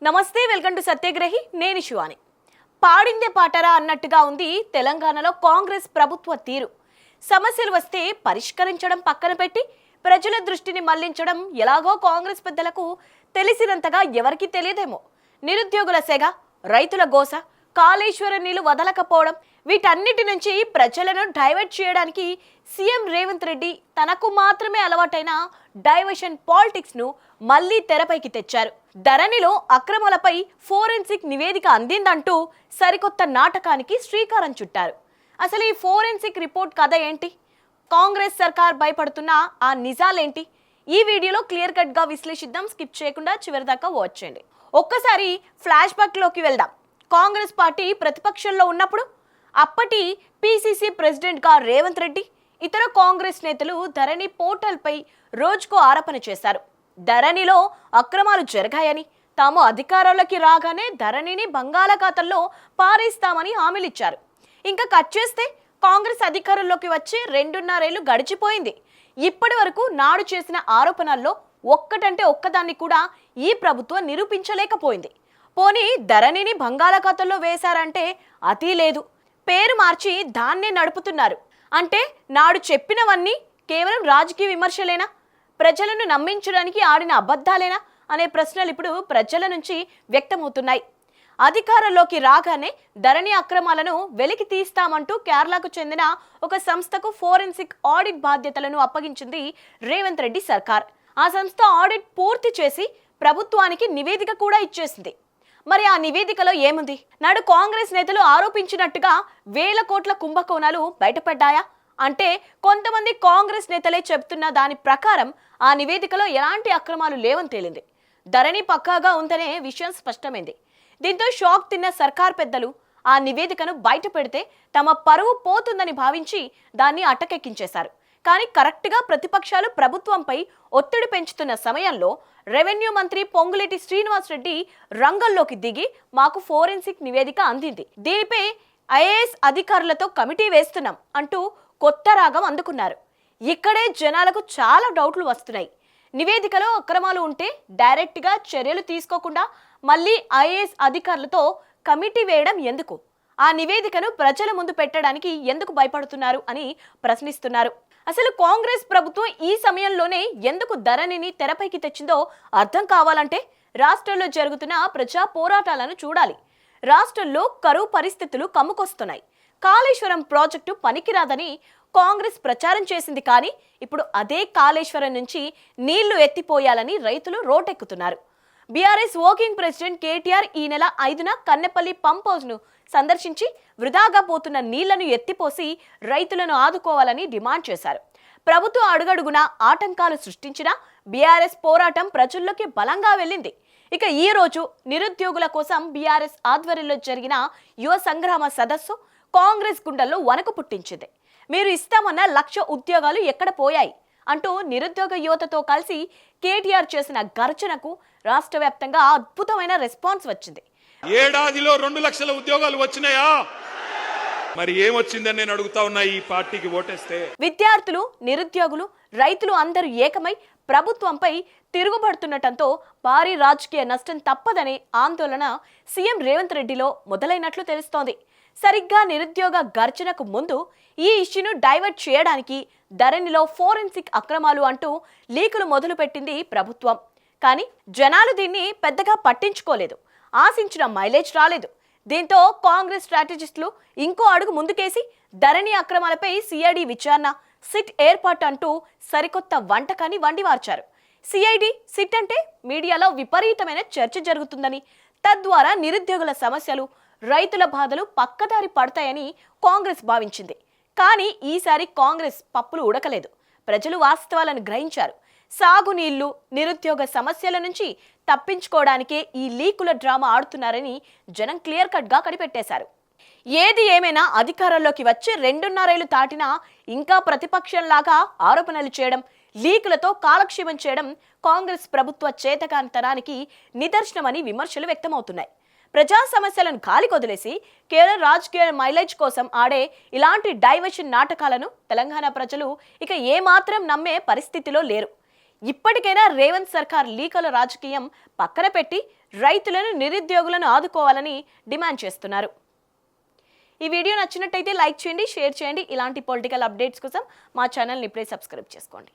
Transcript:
నమస్తే, welcome to సత్యగ్రహి. నేను శివాని. పాడిందే పాటరా అన్నట్టుగా ఉంది తెలంగాణలో కాంగ్రెస్ ప్రభుత్వ తీరు. సమస్యలు వస్తే పరిష్కరించడం పక్కన పెట్టి ప్రజల దృష్టిని మళ్లించడం ఎలాగో కాంగ్రెస్ పెద్దలకు తెలిసినంతగా ఎవరికీ తెలియదేమో. నిరుద్యోగుల సెగ, రైతుల గోస, కాళేశ్వరం నీళ్లు వదలకపోవడం, వీటన్నిటి నుంచి ప్రజలను డైవర్ట్ చేయడానికి సీఎం రేవంత్ రెడ్డి తనకు మాత్రమే అలవాటైన డైవర్షన్ పాలిటిక్స్ ను మళ్లీ తెరపైకి తెచ్చారు. ధరణిలో అక్రమాలపై ఫోరెన్సిక్ నివేదిక అందిందంటూ సరికొత్త నాటకానికి శ్రీకారం చుట్టారు. అసలు ఈ ఫోరెన్సిక్ రిపోర్ట్ కథ ఏంటి? కాంగ్రెస్ సర్కార్ భయపడుతున్న ఆ నిజాలేంటి? ఈ వీడియోలో క్లియర్ కట్ గా విశ్లేషిద్దాం. స్కిప్ చేయకుండా చివరి దాకా వాచ్ చేయండి. ఒక్కసారి ఫ్లాష్ బ్యాక్ లోకి వెళ్దాం. కాంగ్రెస్ పార్టీ ప్రతిపక్షంలో ఉన్నప్పుడు అప్పటి పిసిసి ప్రెసిడెంట్ గా రేవంత్ రెడ్డి, ఇతర కాంగ్రెస్ నేతలు ధరణి పోర్టల్ పై రోజుకో ఆరోపణ చేశారు. ధరణిలో అక్రమాలు జరిగాయని, తాము అధికారంలోకి రాగానే ధరణిని బంగాళాఖాతంలో పారేస్తామని హామీలిచ్చారు. ఇంకా కట్ చేస్తే కాంగ్రెస్ అధికారంలోకి వచ్చి 2.5 ఏళ్లు గడిచిపోయింది. ఇప్పటి వరకు నాడు చేసిన ఆరోపణల్లో ఒక్కటంటే ఒక్కదాన్ని కూడా ఈ ప్రభుత్వం నిరూపించలేకపోయింది. పోనీ ధరణిని బంగాళాఖాతంలో వేశారంటే అతి లేదు, పేరు మార్చి దాన్నే నడుపుతున్నారు. అంటే నాడు చెప్పినవన్నీ కేవలం రాజకీయ విమర్శలేనా? ప్రజలను నమ్మించడానికి ఆడిన అబద్ధాలేనా అనే ప్రశ్నలు ఇప్పుడు ప్రజల నుంచి వ్యక్తమవుతున్నాయి. అధికారంలోకి రాగానే ధరణి అక్రమాలను వెలికి తీస్తామంటూ కేరళకు చెందిన ఒక సంస్థకు ఫోరెన్సిక్ ఆడిట్ బాధ్యతలను అప్పగించింది రేవంత్ రెడ్డి సర్కార్. ఆ సంస్థ ఆడిట్ పూర్తి చేసి ప్రభుత్వానికి నివేదిక కూడా ఇచ్చేసింది. మరి ఆ నివేదికలో ఏముంది? నాడు కాంగ్రెస్ నేతలు ఆరోపించినట్టుగా 1000 కోట్ల కుంభకోణాలు బయటపడ్డాయా అంటే కొంతమంది కాంగ్రెస్ నేతలే చెబుతున్న దాని ప్రకారం ఆ నివేదికలో ఎలాంటి అక్రమాలు లేవని తేలింది. ధరణి పక్కాగా ఉందనే విషయం స్పష్టమైంది. దీంతో షాక్ తిన్న సర్కార్ పెద్దలు ఆ నివేదికను బయట పెడితే తమ పరువు పోతుందని భావించి దాన్ని అటకెక్కించేశారు. కానీ కరెక్ట్గా ప్రతిపక్షాలు ప్రభుత్వంపై ఒత్తిడి పెంచుతున్న సమయంలో రెవెన్యూ మంత్రి పొంగులేటి శ్రీనివాస్ రెడ్డి రంగంలోకి దిగి మాకు ఫోరెన్సిక్ నివేదిక అందింది, దీనిపై ఐఏఎస్ అధికారులతో కమిటీ వేస్తున్నాం అంటూ కొత్త రాగం అందుకున్నారు. ఇక్కడే జనాలకు చాలా డౌట్లు వస్తున్నాయి. నివేదికలో అక్రమాలు ఉంటే డైరెక్ట్గా చర్యలు తీసుకోకుండా మళ్ళీ ఐఏఎస్ అధికారులతో కమిటీ వేయడం ఎందుకు? ఆ నివేదికను ప్రజల ముందు పెట్టడానికి ఎందుకు భయపడుతున్నారు అని ప్రశ్నిస్తున్నారు. అసలు కాంగ్రెస్ ప్రభుత్వం ఈ సమయంలోనే ఎందుకు ధరణిని తెరపైకి తెచ్చిందో అర్థం కావాలంటే రాష్ట్రంలో జరుగుతున్న ప్రజా పోరాటాలను చూడాలి. రాష్ట్రంలో కరువు పరిస్థితులు కమ్ముకొస్తున్నాయి. కాళేశ్వరం ప్రాజెక్టు పనికిరాదని కాంగ్రెస్ ప్రచారం చేసింది. కానీ ఇప్పుడు అదే కాళేశ్వరం నుంచి నీళ్లు ఎత్తిపోయాలని రైతులు రోడ్డెక్కుతున్నారు. బీఆర్ఎస్ వర్కింగ్ ప్రెసిడెంట్ కేటీఆర్ ఈ నెల 5న కన్నెపల్లి పంప్ హౌస్ ను సందర్శించి వృధాగా పోతున్న నీళ్లను ఎత్తిపోసి రైతులను ఆదుకోవాలని డిమాండ్ చేశారు. ప్రభుత్వం అడుగడుగునా ఆటంకాలు సృష్టించిన బీఆర్ఎస్ పోరాటం ప్రజల్లోకి బలంగా వెళ్ళింది. ఇక ఈ రోజు నిరుద్యోగుల కోసం బీఆర్ఎస్ ఆధ్వర్యంలో జరిగిన యువ సంగ్రామ సదస్సు కాంగ్రెస్ గుండెల్లో వణుకు పుట్టించింది. మీరు ఇస్తామన్న 1,00,000 ఉద్యోగాలు ఎక్కడ పోయాయి అంటూ నిరుద్యోగ యువతతో కలిసి కేటీఆర్ చేసిన గర్జనకు రాష్ట్ర వ్యాప్తంగా అద్భుతమైన రెస్పాన్స్ వచ్చింది. ఏడాదిలో 2 లక్షల ఉద్యోగాలు వచ్చినాయా? మరి ఏమొచ్చిందని నేను అడుగుతా ఉన్నా. ఈ పార్టీకి ఓటేస్తే విద్యార్థులు, నిరుద్యోగులు, రైతులు అందరూ ఏకమై ప్రభుత్వంపై తిరుగుబడుతుండటంతో భారీ రాజకీయ నష్టం తప్పదనే ఆందోళన సీఎం రేవంత్ రెడ్డిలో మొదలైనట్లు తెలుస్తోంది. సరిగ్గా నిరుద్యోగ గర్జనకు ముందు ఈ ఇష్యూను డైవర్ట్ చేయడానికి ధరణిలో ఫోరెన్సిక్ అక్రమాలు అంటూ లీకులు మొదలుపెట్టింది ప్రభుత్వం. కానీ జనాలు దీన్ని పెద్దగా పట్టించుకోలేదు. ఆశించిన మైలేజ్ రాలేదు. దీంతో కాంగ్రెస్ స్ట్రాటజిస్టులు ఇంకో అడుగు ముందుకేసి ధరణి అక్రమాలపై సిఐడి విచారణ, సిట్ ఏర్పాటు అంటూ సరికొత్త వంటకాన్ని వండివార్చారు. సిఐడి, సిట్ అంటే మీడియాలో విపరీతమైన చర్చ జరుగుతుందని, తద్వారా నిరుద్యోగుల సమస్యలు, రైతుల బాధలు పక్కదారి పడతాయని కాంగ్రెస్ భావించింది. కానీ ఈసారి కాంగ్రెస్ పప్పులు ఉడకలేదు. ప్రజలు వాస్తవాలను గ్రహించారు. సాగునీళ్లు, నిరుద్యోగ సమస్యల నుంచి తప్పించుకోవడానికే ఈ లీకుల డ్రామా ఆడుతున్నారని జనం క్లియర్ కట్ గా కనిపెట్టేశారు. ఏది ఏమైనా అధికారంలోకి వచ్చి 2.5 ఏళ్లు దాటినా ఇంకా ప్రతిపక్షంలాగా ఆరోపణలు చేయడం, లీకులతో కాలక్షేపం చేయడం కాంగ్రెస్ ప్రభుత్వ చేతకానితనానికి నిదర్శనమని విమర్శలు వ్యక్తమవుతున్నాయి. ప్రజా సమస్యలను గాలికొదిలేసి కేవలం రాజకీయ మైలేజ్ కోసం ఆడే ఇలాంటి డైవర్షన్ నాటకాలను తెలంగాణ ప్రజలు ఇక ఏమాత్రం నమ్మే పరిస్థితిలో లేరు. ఇప్పటికైనా రేవంత్ సర్కార్ లీకల రాజకీయం పక్కన పెట్టి రైతులను నిరుద్యోగులను ఆదుకోవాలని డిమాండ్ చేస్తున్నారు. ఈ వీడియో నచ్చినట్టయితే లైక్ చేయండి, షేర్ చేయండి. ఇలాంటి పొలిటికల్ అప్డేట్స్ కోసం మా ఛానల్ని ఇప్పుడే సబ్స్క్రైబ్ చేసుకోండి.